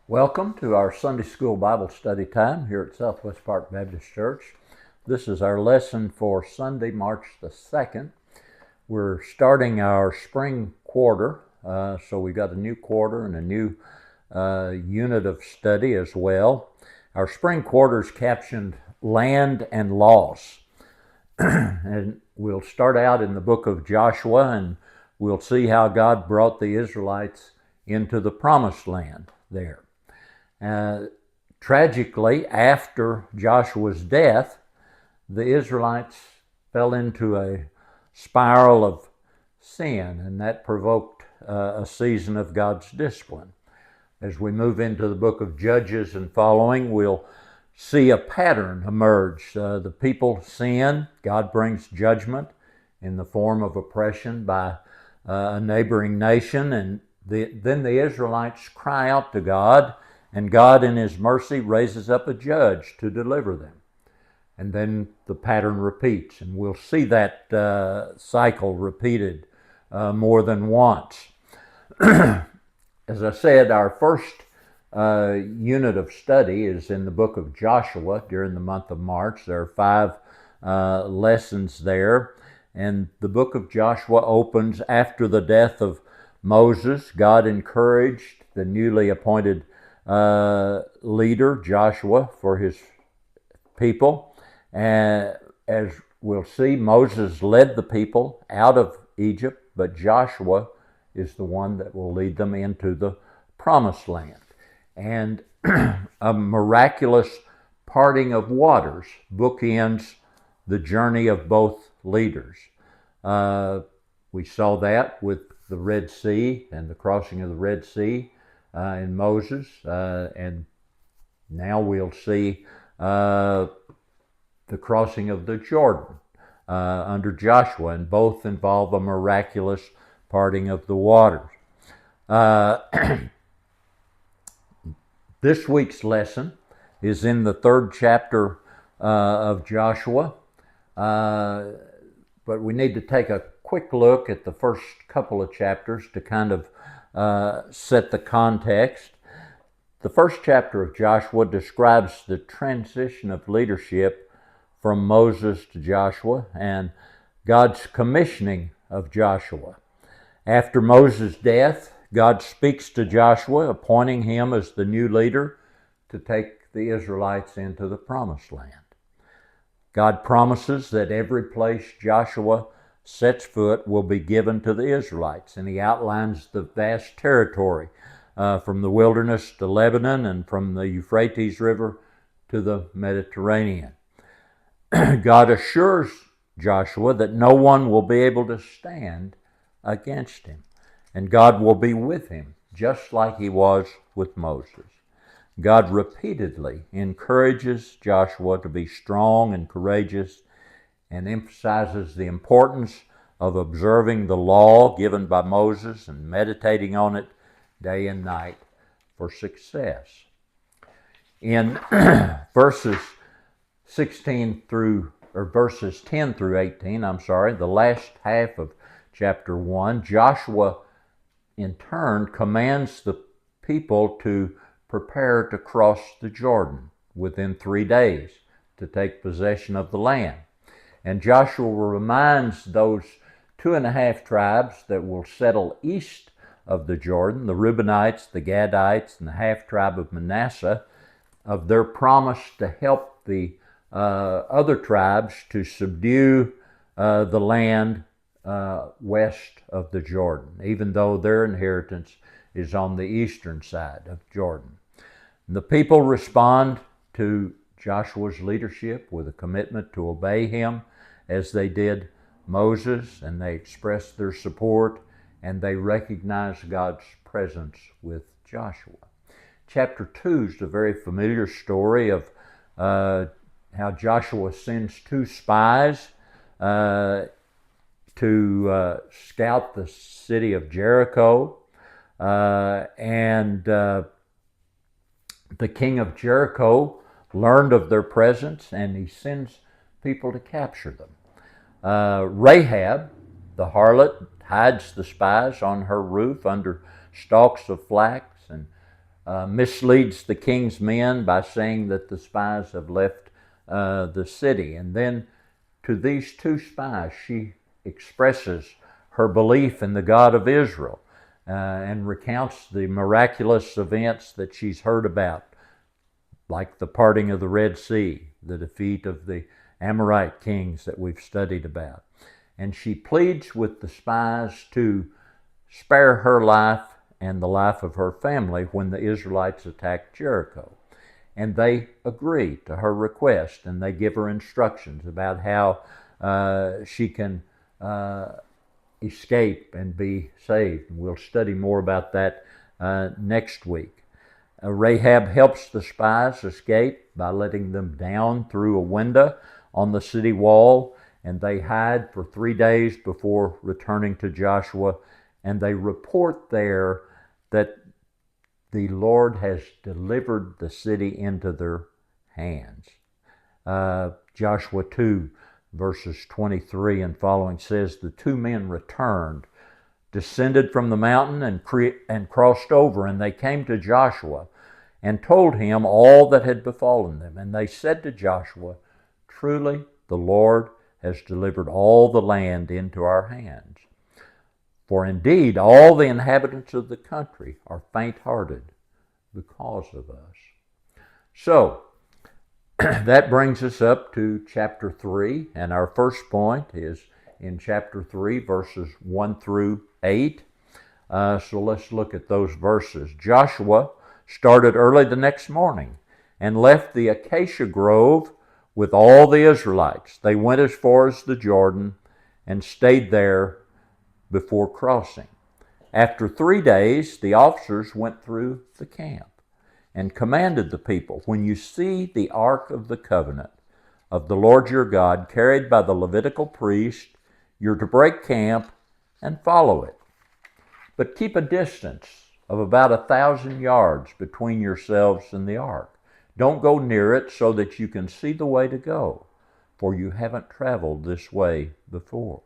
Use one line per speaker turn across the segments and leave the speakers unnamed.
Welcome to our Sunday School Bible study time here at Southwest Park Baptist Church. This is our lesson for Sunday, March the 2nd. We're starting our spring quarter, so we've got a new quarter and a new unit of study as well. Our spring quarter is captioned Land and Loss. And we'll start out in the book of Joshua, and we'll see how God brought the Israelites into the promised land there. Tragically, after Joshua's death, the Israelites fell into a spiral of sin, and that provoked a season of God's discipline. As we move into the book of Judges and following, we'll see a pattern emerge. The people sin, God brings judgment in the form of oppression by a neighboring nation, and then the Israelites cry out to God, and God in His mercy raises up a judge to deliver them. And then the pattern repeats, and we'll see that cycle repeated more than once. As I said, our first unit of study is in the book of Joshua during the month of March. There are 5 lessons there. And the book of Joshua opens after the death of Moses. God encouraged the newly appointed leader, Joshua, for his people. And as we'll see, Moses led the people out of Egypt, but Joshua is the one that will lead them into the promised land. And a miraculous parting of waters bookends the journey of both leaders. We saw that with the Red Sea and the crossing of the Red Sea in Moses, and now we'll see the crossing of the Jordan under Joshua, and both involve a miraculous parting of the waters. This week's lesson is in the 3rd chapter of Joshua, but we need to take a quick look at the first couple of chapters to kind of set the context. The first chapter of Joshua describes the transition of leadership from Moses to Joshua and God's commissioning of Joshua. After Moses' death, God speaks to Joshua, appointing him as the new leader to take the Israelites into the promised land. God promises that every place Joshua sets foot will be given to the Israelites, and he outlines the vast territory from the wilderness to Lebanon and from the Euphrates River to the Mediterranean. God assures Joshua that no one will be able to stand against him, and God will be with him, just like he was with Moses. God repeatedly encourages Joshua to be strong and courageous and emphasizes the importance of observing the law given by Moses and meditating on it day and night for success. In verses 10 through 18, the last half of chapter 1, Joshua in turn commands the people to prepare to cross the Jordan within 3 days to take possession of the land. And Joshua reminds those 2.5 tribes that will settle east of the Jordan, the Reubenites, the Gadites, and the half-tribe of Manasseh, of their promise to help the other tribes to subdue the land west of the Jordan, even though their inheritance is on the eastern side of Jordan. The people respond to Joshua's leadership with a commitment to obey him as they did Moses, and they express their support, and they recognize God's presence with Joshua. Chapter 2 is a very familiar story of how Joshua sends 2 spies to scout the city of Jericho, and the king of Jericho learned of their presence, and he sends people to capture them. Rahab, the harlot, hides the spies on her roof under stalks of flax, and misleads the king's men by saying that the spies have left the city. And then to these two spies, she expresses her belief in the God of Israel and recounts the miraculous events that she's heard about, like the parting of the Red Sea, the defeat of the Amorite kings that we've studied about. And she pleads with the spies to spare her life and the life of her family when the Israelites attacked Jericho. And they agree to her request, and they give her instructions about how she can escape and be saved. And we'll study more about that next week. Rahab helps the spies escape by letting them down through a window on the city wall, and they hide for 3 days before returning to Joshua, and they report there that the Lord has delivered the city into their hands. Joshua 2, verses 23 and following says, "The two men returned, descended from the mountain and crossed over, and they came to Joshua and told him all that had befallen them. And they said to Joshua, 'Truly the Lord has delivered all the land into our hands. For indeed all the inhabitants of the country are faint-hearted because of us.'" So, that brings us up to chapter 3, and our first point is in chapter 3, verses 1 through 8. So let's look at those verses. Joshua started early the next morning and left the acacia grove with all the Israelites. They went as far as the Jordan and stayed there before crossing. After 3 days, the officers went through the camp and commanded the people, "When you see the ark of the covenant of the Lord your God carried by the Levitical priest, you're to break camp and follow it. But keep a distance of about 1,000 yards between yourselves and the ark. Don't go near it so that you can see the way to go, for you haven't traveled this way before."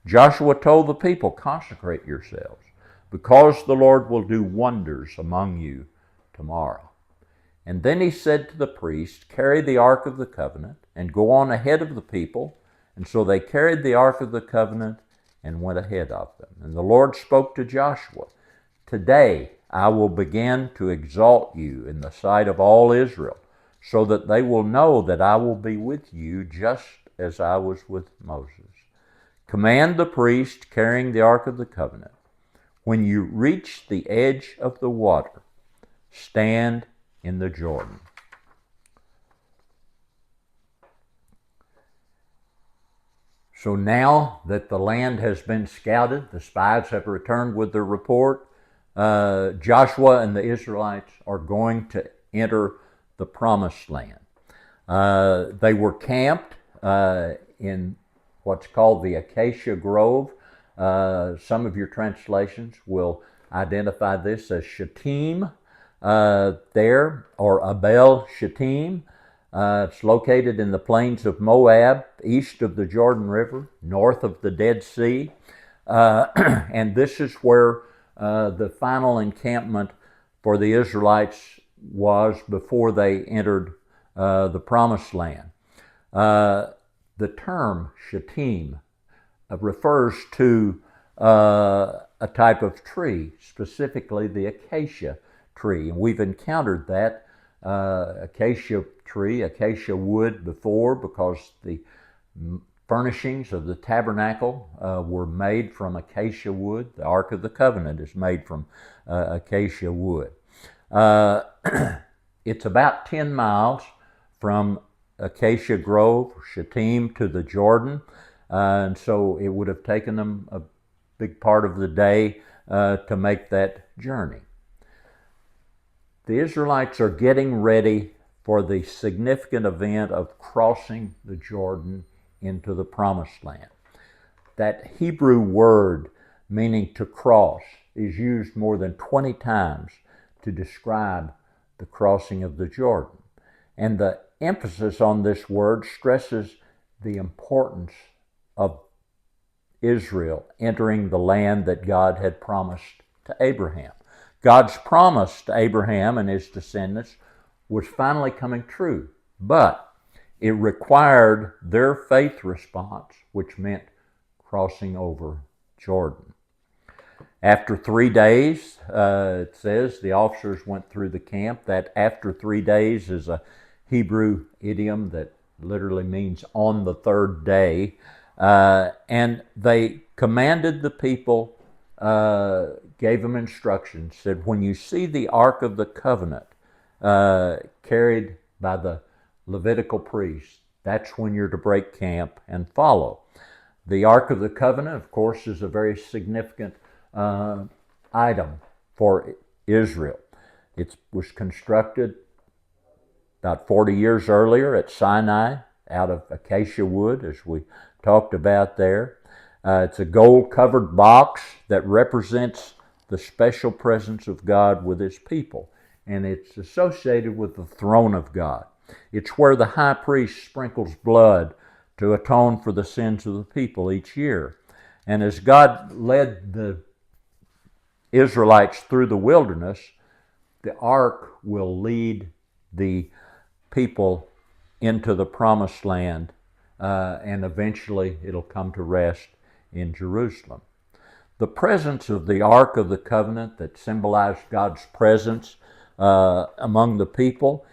Joshua told the people, "Consecrate yourselves, because the Lord will do wonders among you tomorrow." And then he said to the priest, "Carry the ark of the covenant and go on ahead of the people." And so they carried the ark of the covenant and went ahead of them. And the Lord spoke to Joshua, "Today I will begin to exalt you in the sight of all Israel, so that they will know that I will be with you just as I was with Moses. Command the priest carrying the ark of the covenant, when you reach the edge of the water, stand in the Jordan." So now that the land has been scouted, the spies have returned with their report, Joshua and the Israelites are going to enter the promised land. They were camped in what's called the Acacia Grove. Some of your translations will identify this as Shittim there, or Abel Shittim. It's located in the plains of Moab, east of the Jordan River, north of the Dead Sea. And this is where the final encampment for the Israelites was before they entered the Promised Land. The term Shittim refers to a type of tree, specifically the acacia tree. And we've encountered that acacia tree, acacia wood before, because the furnishings of the tabernacle were made from acacia wood. The Ark of the Covenant is made from acacia wood. It's about 10 miles from Acacia Grove, Shittim, to the Jordan, and so it would have taken them a big part of the day to make that journey. The Israelites are getting ready for the significant event of crossing the Jordan into the Promised Land. That Hebrew word meaning to cross is used more than 20 times to describe the crossing of the Jordan. And the emphasis on this word stresses the importance of Israel entering the land that God had promised to Abraham. God's promise to Abraham and his descendants was finally coming true, but it required their faith response, which meant crossing over Jordan. After 3 days, it says, the officers went through the camp. That after 3 days is a Hebrew idiom that literally means on the third day. And they commanded the people, gave them instructions, said, when you see the Ark of the Covenant carried by the Levitical priests, that's when you're to break camp and follow. The Ark of the Covenant, of course, is a very significant item for Israel. It was constructed about 40 years earlier at Sinai out of acacia wood, as we talked about there. It's a gold-covered box that represents the special presence of God with his people, and it's associated with the throne of God. It's where the high priest sprinkles blood to atone for the sins of the people each year. And as God led the Israelites through the wilderness, the ark will lead the people into the promised land, and eventually it'll come to rest in Jerusalem. The presence of the Ark of the Covenant that symbolized God's presence among the people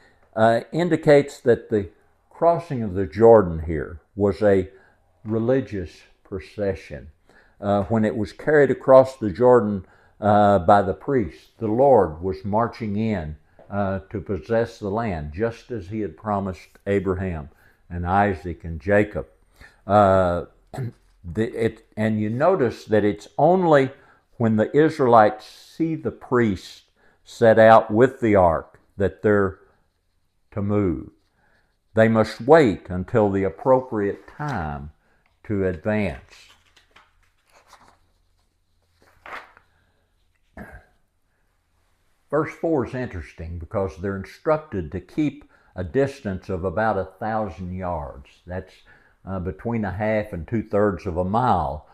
indicates that the crossing of the Jordan here was a religious procession. When it was carried across the Jordan by the priests, the Lord was marching in to possess the land, just as he had promised Abraham and Isaac and Jacob. And you notice that it's only when the Israelites see the priests set out with the ark that they're to move. They must wait until the appropriate time to advance. Verse 4 is interesting because they're instructed to keep a distance of about 1,000 yards. That's between a half and 2/3 of a mile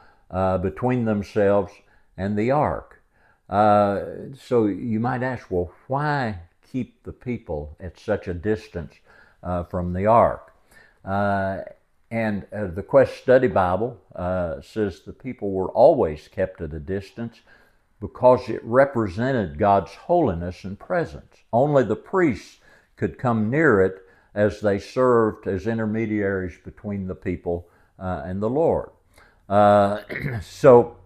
between themselves and the ark. So you might ask, well, why keep the people at such a distance from the ark? And the Quest Study Bible says the people were always kept at a distance because it represented God's holiness and presence. Only the priests could come near it as they served as intermediaries between the people and the Lord. So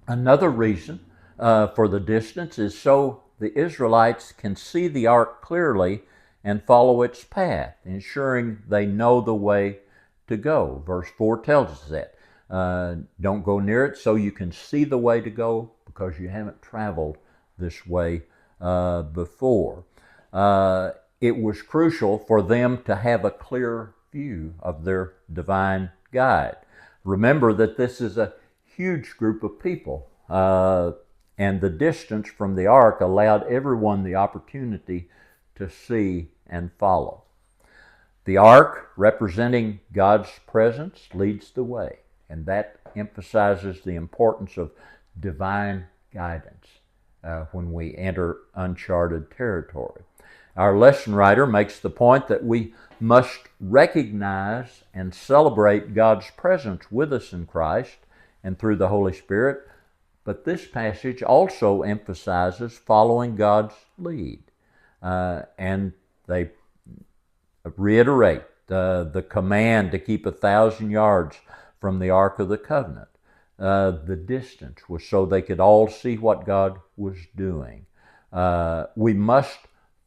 another reason for the distance is so the Israelites can see the ark clearly and follow its path, ensuring they know the way to go. Verse 4 tells us that. Don't go near it so you can see the way to go because you haven't traveled this way before. It was crucial for them to have a clear view of their divine guide. Remember that this is a huge group of people, and the distance from the ark allowed everyone the opportunity to see and follow. The ark, representing God's presence, leads the way, and that emphasizes the importance of divine guidance when we enter uncharted territory. Our lesson writer makes the point that we must recognize and celebrate God's presence with us in Christ and through the Holy Spirit, but this passage also emphasizes following God's lead. And they reiterate the command to keep 1,000 yards from the Ark of the Covenant. The distance was so they could all see what God was doing. We must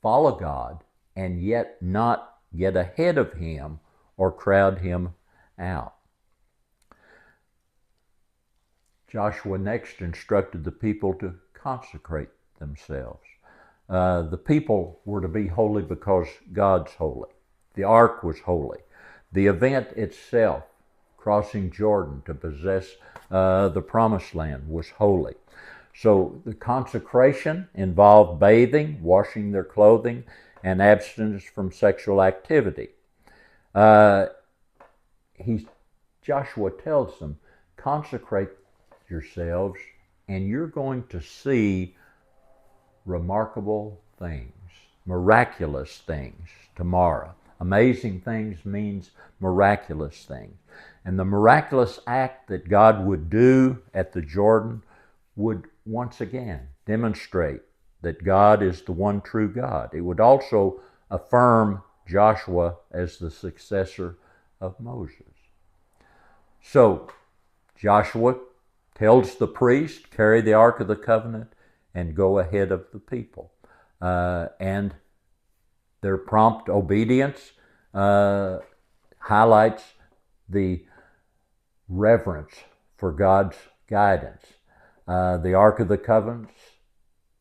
follow God and yet not get ahead of him or crowd him out. Joshua next instructed the people to consecrate themselves. The people were to be holy because God's holy. The ark was holy. The event itself, crossing Jordan to possess the promised land, was holy. So the consecration involved bathing, washing their clothing, and abstinence from sexual activity. Joshua tells them, consecrate yourselves and you're going to see remarkable things, miraculous things tomorrow. Amazing things means miraculous things. And the miraculous act that God would do at the Jordan would once again demonstrate that God is the one true God. It would also affirm Joshua as the successor of Moses. So Joshua tells the priest, carry the Ark of the Covenant and go ahead of the people. And their prompt obedience highlights the reverence for God's guidance. The Ark of the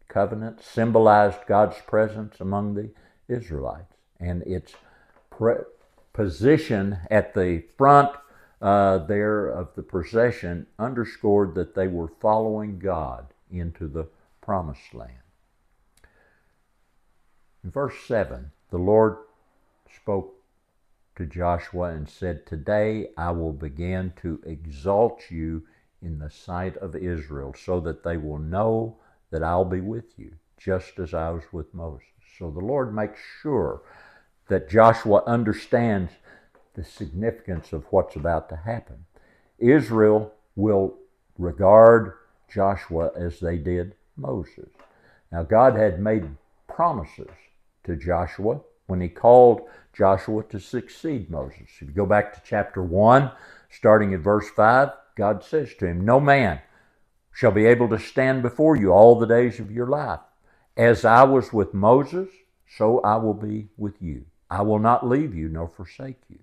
Covenant symbolized God's presence among the Israelites, and its position at the front there of the procession underscored that they were following God into the promised land. In verse 7, the Lord spoke to Joshua and said, "Today I will begin to exalt you in the sight of Israel, so that they will know that I'll be with you, just as I was with Moses." So the Lord makes sure that Joshua understands the significance of what's about to happen. Israel will regard Joshua as they did Moses. Now, God had made promises to Joshua when he called Joshua to succeed Moses. If you go back to chapter 1, starting at verse 5, God says to him, "No man shall be able to stand before you all the days of your life. As I was with Moses, so I will be with you. I will not leave you nor forsake you.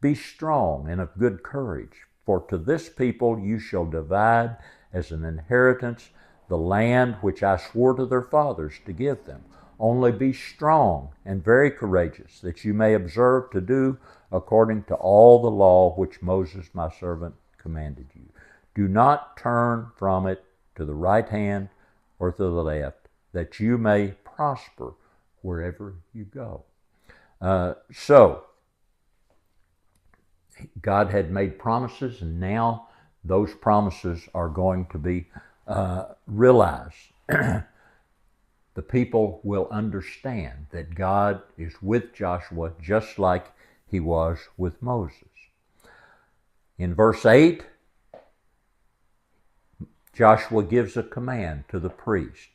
Be strong and of good courage, for to this people you shall divide as an inheritance the land which I swore to their fathers to give them. Only be strong and very courageous, that you may observe to do according to all the law which Moses my servant commanded you. Do not turn from it to the right hand or to the left, that you may prosper wherever you go." So God had made promises, and now those promises are going to be realized. The people will understand that God is with Joshua just like he was with Moses. In verse 8, Joshua gives a command to the priest.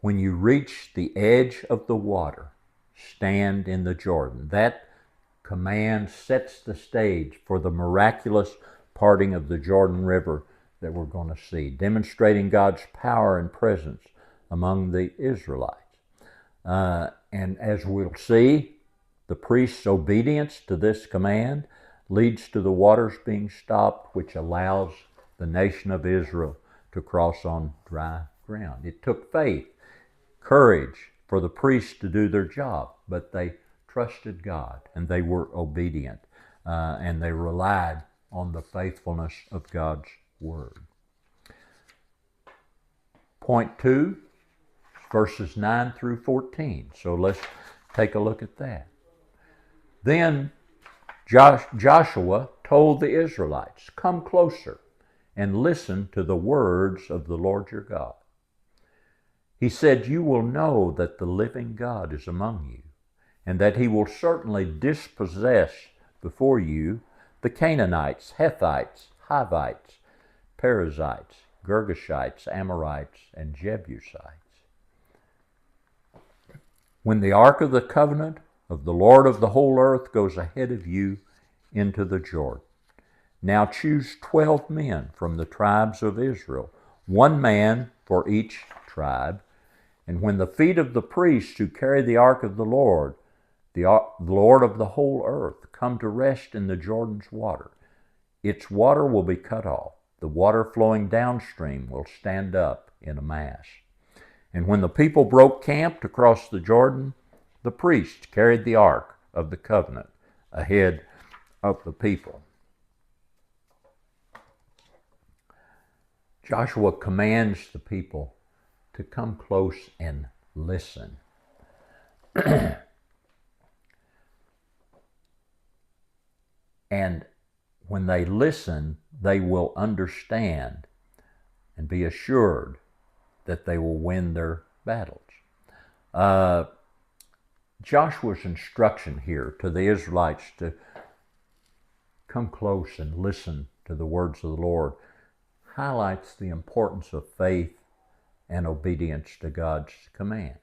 When you reach the edge of the water, stand in the Jordan. That command sets the stage for the miraculous parting of the Jordan River that we're going to see, demonstrating God's power and presence among the Israelites. And as we'll see, the priest's obedience to this command leads to the waters being stopped, which allows the nation of Israel to cross on dry ground. It took faith, courage for the priests to do their job, but they trusted God and they were obedient, and they relied on the faithfulness of God's word. Point 2, verses 9 through 14. So let's take a look at that. Then Joshua told the Israelites, "Come closer and listen to the words of the Lord your God." He said, "You will know that the living God is among you, and that he will certainly dispossess before you the Canaanites, Hittites, Hivites, Perizzites, Girgashites, Amorites, and Jebusites. When the Ark of the Covenant of the Lord of the whole earth goes ahead of you into the Jordan, now choose 12 men from the tribes of Israel, 1 man for each tribe. And when the feet of the priests who carry the Ark of the Lord of the whole earth, come to rest in the Jordan's water, its water will be cut off. The water flowing downstream will stand up in a mass. And when the people broke camp to cross the Jordan, the priests carried the Ark of the Covenant ahead of the people." Joshua commands the people to come close and listen. And when they listen, they will understand and be assured that they will win their battles. Uh, Joshua's instruction here to the Israelites to come close and listen to the words of the Lord highlights the importance of faith and obedience to God's command.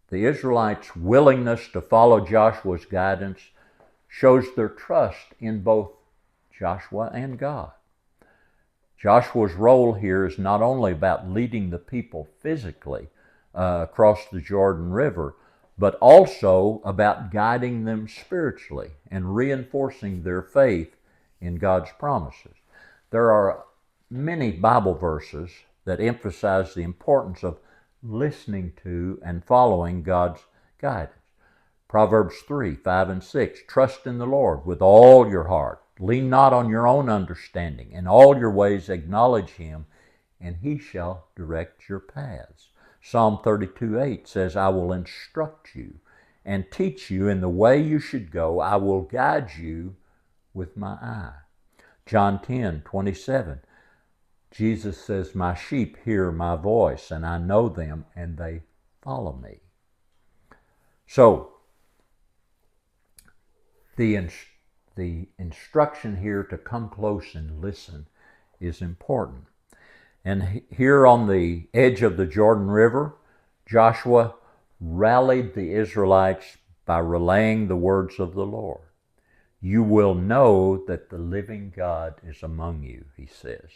The Israelites' willingness to follow Joshua's guidance shows their trust in both Joshua and God. Joshua's role here is not only about leading the people physically across the Jordan River, but also about guiding them spiritually and reinforcing their faith in God's promises. There are many Bible verses that emphasize the importance of listening to and following God's guidance. Proverbs 3, 5, and 6, trust in the Lord with all your heart. Lean not on your own understanding. In all your ways acknowledge Him, and He shall direct your paths. Psalm 32, 8 says, I will instruct you and teach you in the way you should go. I will guide you with my eye. John 10, 27, Jesus says, my sheep hear my voice, and I know them, and they follow me. So, the instruction here to come close and listen is important. And here on the edge of the Jordan River, Joshua rallied the Israelites by relaying the words of the Lord. You will know that the living God is among you, he says.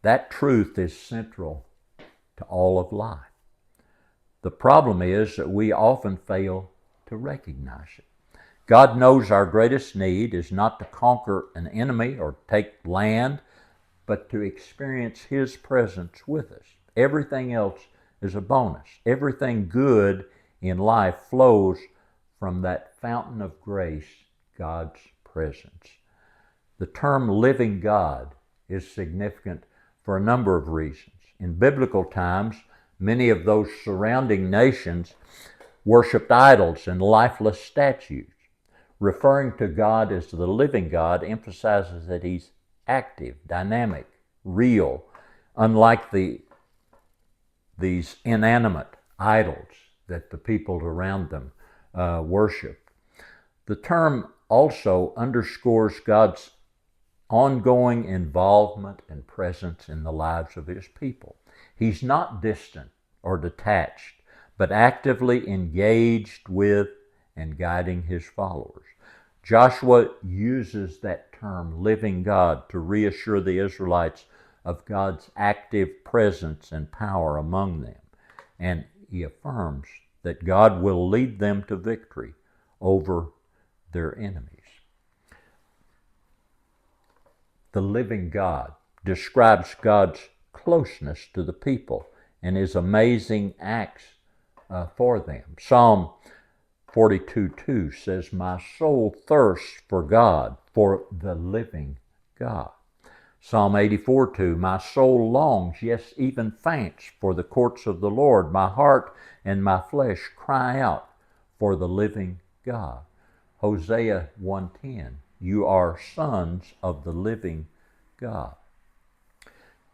That truth is central to all of life. The problem is that we often fail to recognize it. God knows our greatest need is not to conquer an enemy or take land, but to experience His presence with us. Everything else is a bonus. Everything good in life flows from that fountain of grace, God's presence. The term living God is significant for a number of reasons. In biblical times, many of those surrounding nations worshiped idols and lifeless statues. Referring to God as the living God emphasizes that He's active, dynamic, real, unlike these inanimate idols that the people around them worshiped. The term also underscores God's ongoing involvement and presence in the lives of His people. He's not distant or detached, but actively engaged with and guiding His followers. Joshua uses that term, living God, to reassure the Israelites of God's active presence and power among them. And he affirms that God will lead them to victory over their enemies. The living God describes God's closeness to the people and His amazing acts for them. Psalm 42:2 says, my soul thirsts for God, for the living God. Psalm 84:2, my soul longs, yes, even faints, for the courts of the Lord. My heart and my flesh cry out for the living God. Hosea 1:10, you are sons of the living God.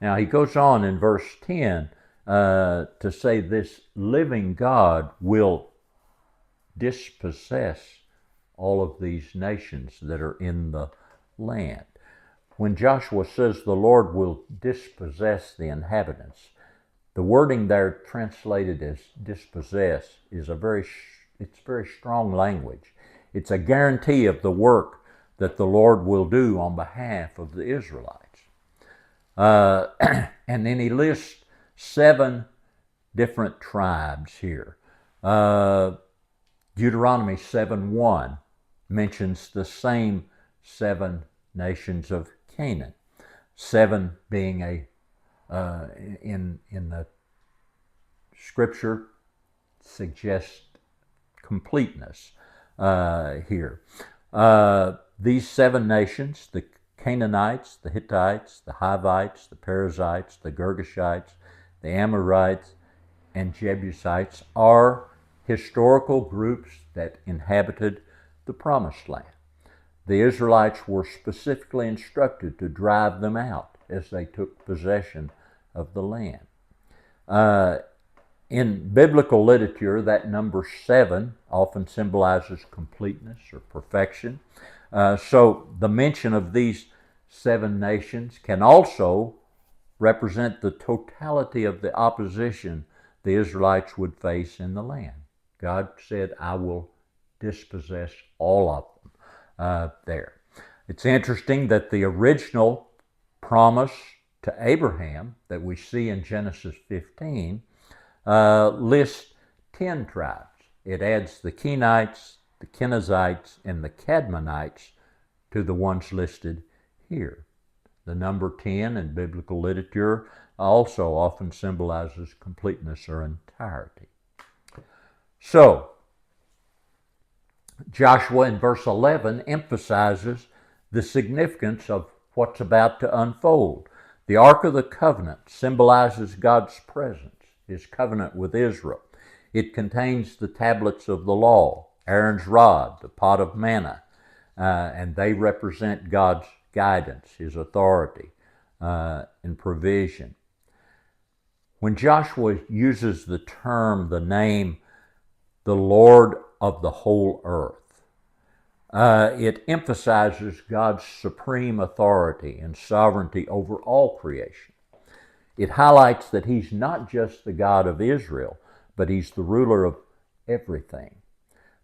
Now he goes on in verse 10 to say this living God will dispossess all of these nations that are in the land. When Joshua says the Lord will dispossess the inhabitants, the wording there translated as dispossess is very strong language. It's a guarantee of the work that the Lord will do on behalf of the Israelites. And then he lists 7 different tribes here. Deuteronomy 7:1 mentions the same 7 nations of Canaan. 7 being in the scripture suggests completeness here. These 7 nations, the Canaanites, the Hittites, the Hivites, the Perizzites, the Girgashites, the Amorites, and Jebusites, are historical groups that inhabited the Promised Land. The Israelites were specifically instructed to drive them out as they took possession of the land. In biblical literature, that number 7 often symbolizes completeness or perfection. So the mention of these 7 nations can also represent the totality of the opposition the Israelites would face in the land. God said, I will dispossess all of them there. It's interesting that the original promise to Abraham that we see in Genesis 15 lists 10 tribes. It adds the Kenites, the Kenizzites, and the Cadmonites to the ones listed here. The number 10 in biblical literature also often symbolizes completeness or entirety. So, Joshua in verse 11 emphasizes the significance of what's about to unfold. The Ark of the Covenant symbolizes God's presence, His covenant with Israel. It contains the tablets of the law, Aaron's rod, the pot of manna, and they represent God's guidance, His authority, and provision. When Joshua uses the term, the name, the Lord of the whole earth, it emphasizes God's supreme authority and sovereignty over all creation. It highlights that He's not just the God of Israel, but He's the ruler of everything.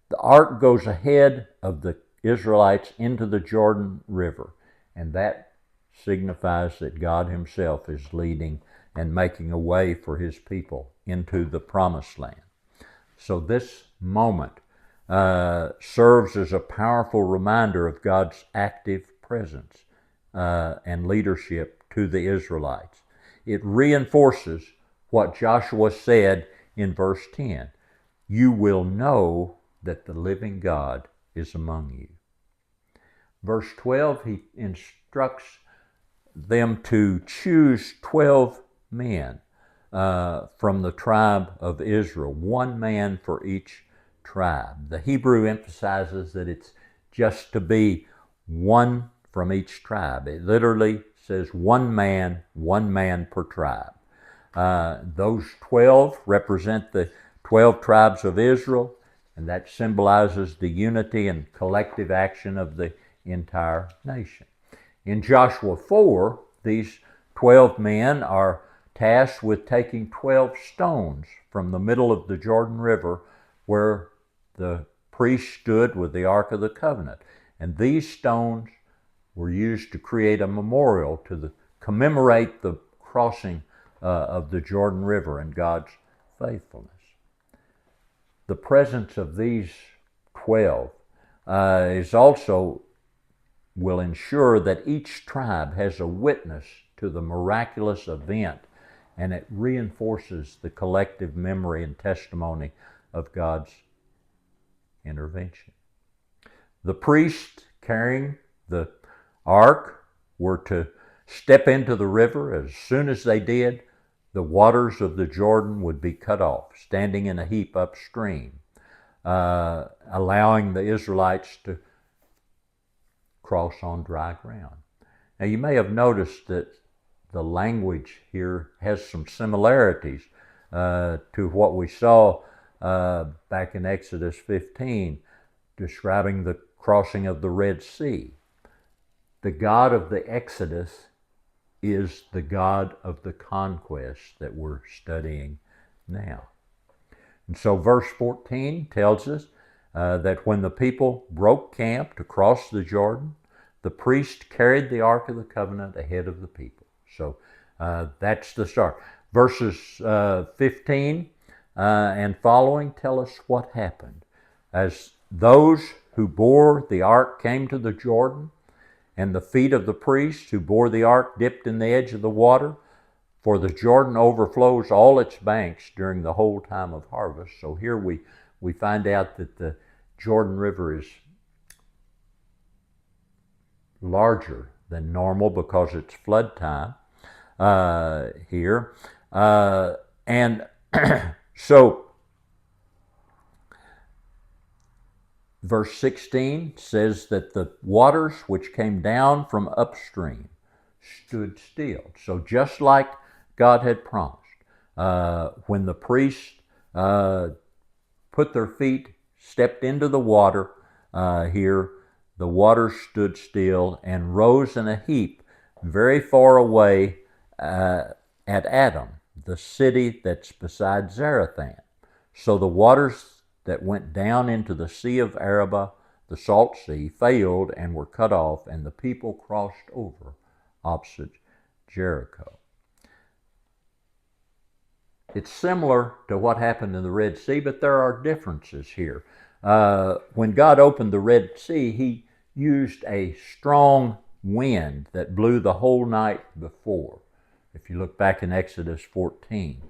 The ark goes ahead of the Israelites into the Jordan River, and that signifies that God Himself is leading and making a way for His people into the Promised Land. So this moment serves as a powerful reminder of God's active presence and leadership to the Israelites. It reinforces what Joshua said in verse 10. You will know that the living God is among you. Verse 12, he instructs them to choose 12 men from the tribe of Israel, 1 man for each tribe. The Hebrew emphasizes that it's just to be 1 from each tribe. It literally says 1 man per tribe. Those 12 represent the 12 tribes of Israel, and that symbolizes the unity and collective action of the entire nation. In Joshua 4, these 12 men are tasked with taking 12 stones from the middle of the Jordan River where the priest stood with the Ark of the Covenant. And these stones were used to create a memorial to commemorate the crossing of the Jordan River and God's faithfulness. The presence of these 12 will ensure that each tribe has a witness to the miraculous event, and it reinforces the collective memory and testimony of God's intervention. The priests carrying the ark were to step into the river. As soon as they did, the waters of the Jordan would be cut off, standing in a heap upstream, allowing the Israelites to cross on dry ground. Now you may have noticed that the language here has some similarities to what we saw back in Exodus 15, describing the crossing of the Red Sea. The God of the Exodus is the God of the conquest that we're studying now. And so verse 14 tells us that when the people broke camp to cross the Jordan, the priest carried the Ark of the Covenant ahead of the people. So that's the start. Verses 15 and following tell us what happened. As those who bore the ark came to the Jordan, and the feet of the priests who bore the ark dipped in the edge of the water, for the Jordan overflows all its banks during the whole time of harvest. So here we find out that the Jordan River is larger than normal because it's flood time here. And so verse 16 says that the waters which came down from upstream stood still. So just like God had promised. When the priests put their feet, stepped into the water here, the water stood still and rose in a heap very far away at Adam, the city that's beside Zarethan. So the waters that went down into the Sea of Arabah, the Salt Sea, failed and were cut off, and the people crossed over opposite Jericho. It's similar to what happened in the Red Sea, but there are differences here. When God opened the Red Sea, he used a strong wind that blew the whole night before. If you look back in Exodus 14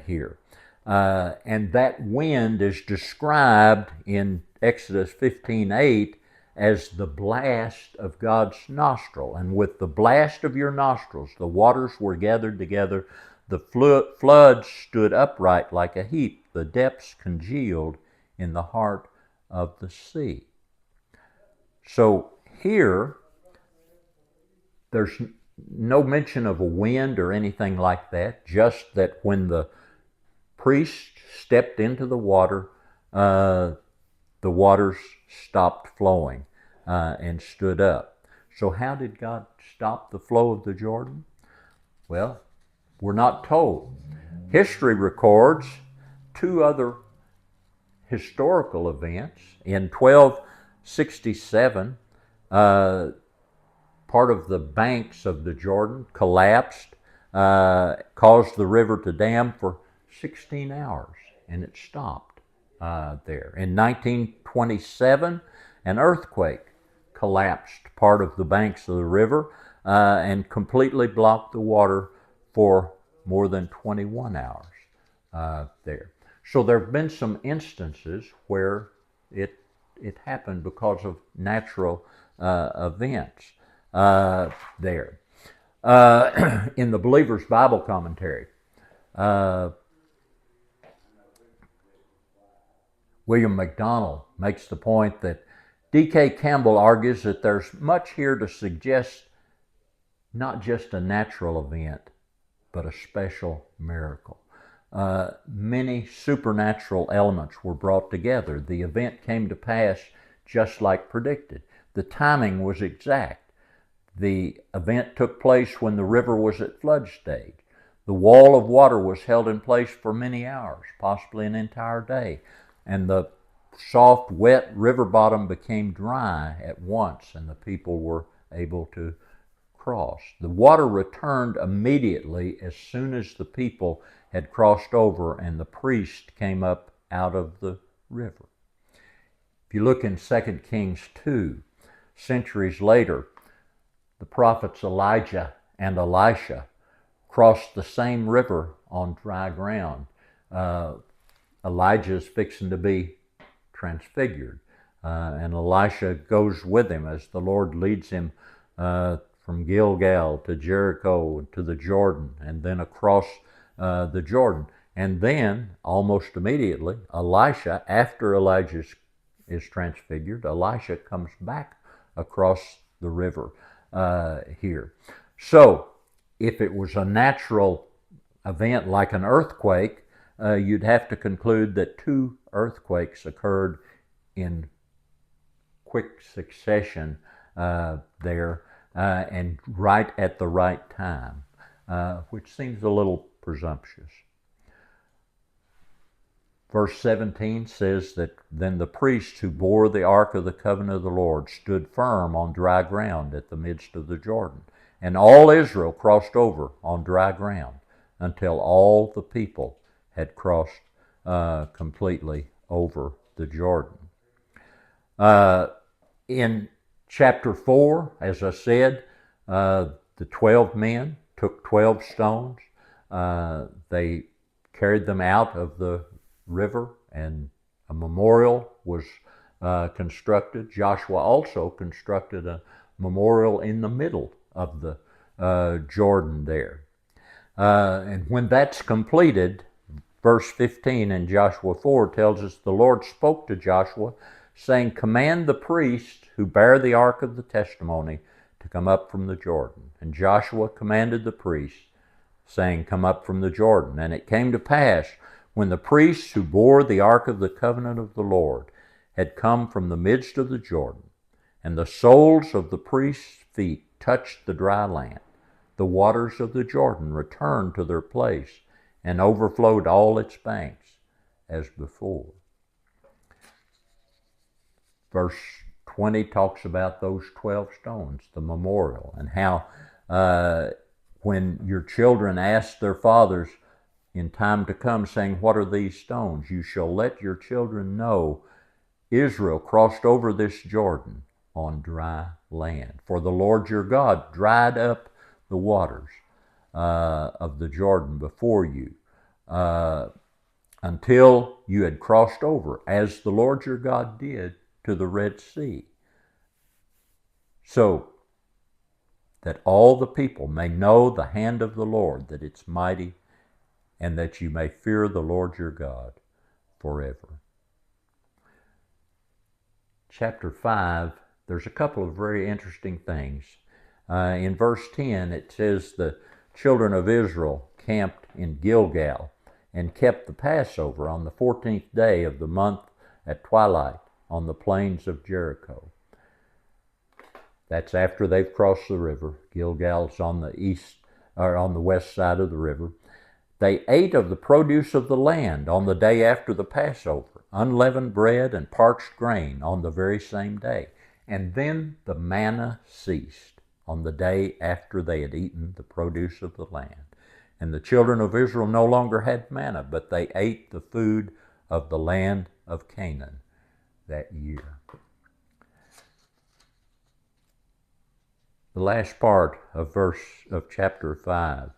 here. And that wind is described in Exodus 15:8 as the blast of God's nostril. And with the blast of your nostrils, the waters were gathered together, the flood stood upright like a heap, the depths congealed in the heart of the sea. So here, there's no mention of a wind or anything like that, just that when the priest stepped into the waters stopped flowing and stood up. So how did God stop the flow of the Jordan? Well, we're not told. History records two other historical events. In 1267, part of the banks of the Jordan collapsed, caused the river to dam for 16 hours, and it stopped there. In 1927, an earthquake collapsed part of the banks of the river and completely blocked the water for more than 21 hours there. So there have been some instances where it happened because of natural events there. In the Believer's Bible Commentary, William MacDonald makes the point that D.K. Campbell argues that there's much here to suggest not just a natural event, but a special miracle. Many supernatural elements were brought together. The event came to pass just like predicted. The timing was exact. The event took place when the river was at flood stage. The wall of water was held in place for many hours, possibly an entire day, and the soft, wet river bottom became dry at once, and the people were able to cross. The water returned immediately as soon as the people had crossed over and the priest came up out of the river. If you look in 2 Kings 2, centuries later, the prophets Elijah and Elisha crossed the same river on dry ground. Elijah's fixing to be transfigured, and Elisha goes with him as the Lord leads him from Gilgal to Jericho to the Jordan, and then across the Jordan. And then, almost immediately, Elisha, after Elijah is transfigured, Elisha comes back across the river here. So, if it was a natural event like an earthquake, you'd have to conclude that two earthquakes occurred in quick succession there and right at the right time, which seems a little presumptuous. Verse 17 says that then the priests who bore the ark of the covenant of the Lord stood firm on dry ground at the midst of the Jordan, and all Israel crossed over on dry ground until all the people had crossed completely over the Jordan. In chapter 4, as I said, the 12 men took 12 stones. They carried them out of the river, and a memorial was constructed. Joshua also constructed a memorial in the middle of the Jordan there. And when that's completed, verse 15 in Joshua 4 tells us the Lord spoke to Joshua, saying, "Command the priests who bear the ark of the testimony to come up from the Jordan." And Joshua commanded the priests, saying, "Come up from the Jordan." And it came to pass, when the priests who bore the ark of the covenant of the Lord had come from the midst of the Jordan, and the soles of the priests' feet touched the dry land, the waters of the Jordan returned to their place and overflowed all its banks as before. Verse 20 talks about those 12 stones, the memorial, and how when your children ask their fathers in time to come, saying, "What are these stones?" you shall let your children know Israel crossed over this Jordan on dry land. For the Lord your God dried up the waters of the Jordan before you until you had crossed over, as the Lord your God did to the Red Sea, so that all the people may know the hand of the Lord, that it's mighty, and that you may fear the Lord your God forever. Chapter 5, there's a couple of very interesting things. In verse 10, it says the children of Israel camped in Gilgal and kept the Passover on the 14th day of the month at twilight on the plains of Jericho. That's after they've crossed the river. Gilgal's on the east, or on the west side of the river. They ate of the produce of the land on the day after the Passover, unleavened bread and parched grain on the very same day. And then the manna ceased on the day after they had eaten the produce of the land. And the children of Israel no longer had manna, but they ate the food of the land of Canaan that year. The last part of chapter 5.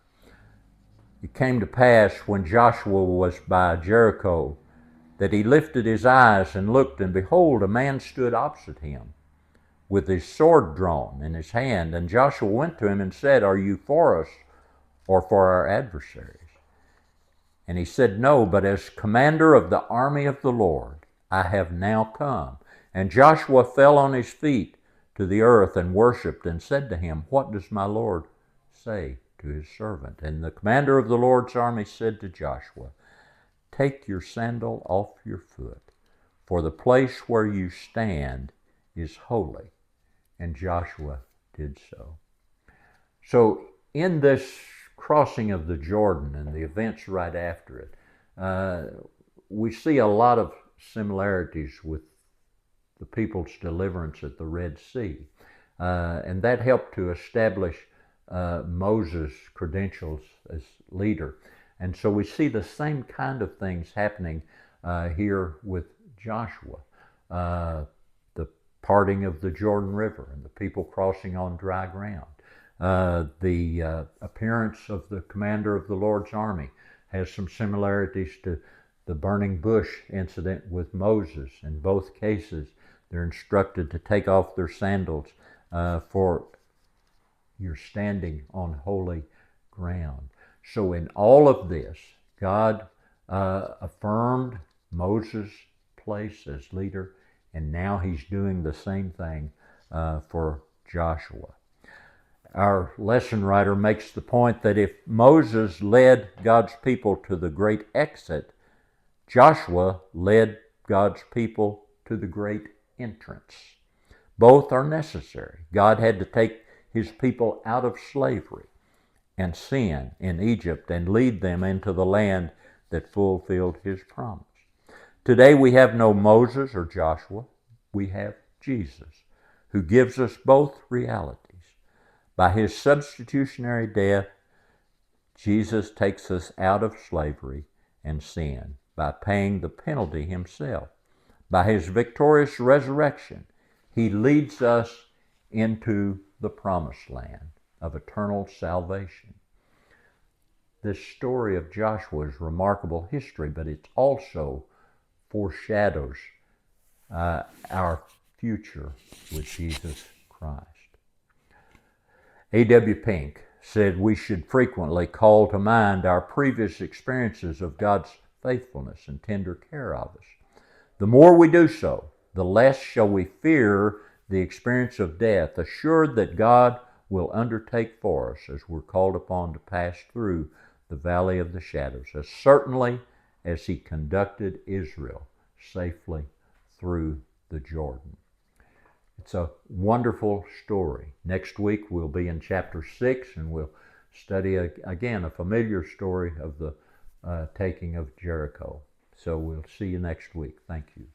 It came to pass when Joshua was by Jericho that he lifted his eyes and looked, and behold, a man stood opposite him with his sword drawn in his hand. And Joshua went to him and said, "Are you for us or for our adversaries?" And he said, "No, but as commander of the army of the Lord, I have now come." And Joshua fell on his feet to the earth and worshipped, and said to him, "What does my Lord say to his servant?" And the commander of the Lord's army said to Joshua, "Take your sandal off your foot, for the place where you stand is holy." And Joshua did so. So in this crossing of the Jordan and the events right after it, we see a lot of similarities with the people's deliverance at the Red Sea. And that helped to establish Moses' credentials as leader. And so we see the same kind of things happening here with Joshua. The parting of the Jordan River and the people crossing on dry ground. The appearance of the commander of the Lord's army has some similarities to the burning bush incident with Moses. In both cases, they're instructed to take off their sandals, for you're standing on holy ground. So in all of this, God affirmed Moses' place as leader, and now he's doing the same thing for Joshua. Our lesson writer makes the point that if Moses led God's people to the great exit, Joshua led God's people to the great entrance. Both are necessary. God had to take his people out of slavery and sin in Egypt and lead them into the land that fulfilled his promise. Today we have no Moses or Joshua. We have Jesus, who gives us both realities. By his substitutionary death, Jesus takes us out of slavery and sin by paying the penalty himself. By his victorious resurrection, he leads us into the promised land of eternal salvation. This story of Joshua is remarkable history, but it also foreshadows our future with Jesus Christ. A.W. Pink said we should frequently call to mind our previous experiences of God's faithfulness and tender care of us. The more we do so, the less shall we fear the experience of death, assured that God will undertake for us as we're called upon to pass through the valley of the shadows, as certainly as he conducted Israel safely through the Jordan. It's a wonderful story. Next week we'll be in chapter 6, and we'll study again a familiar story of the taking of Jericho. So we'll see you next week. Thank you.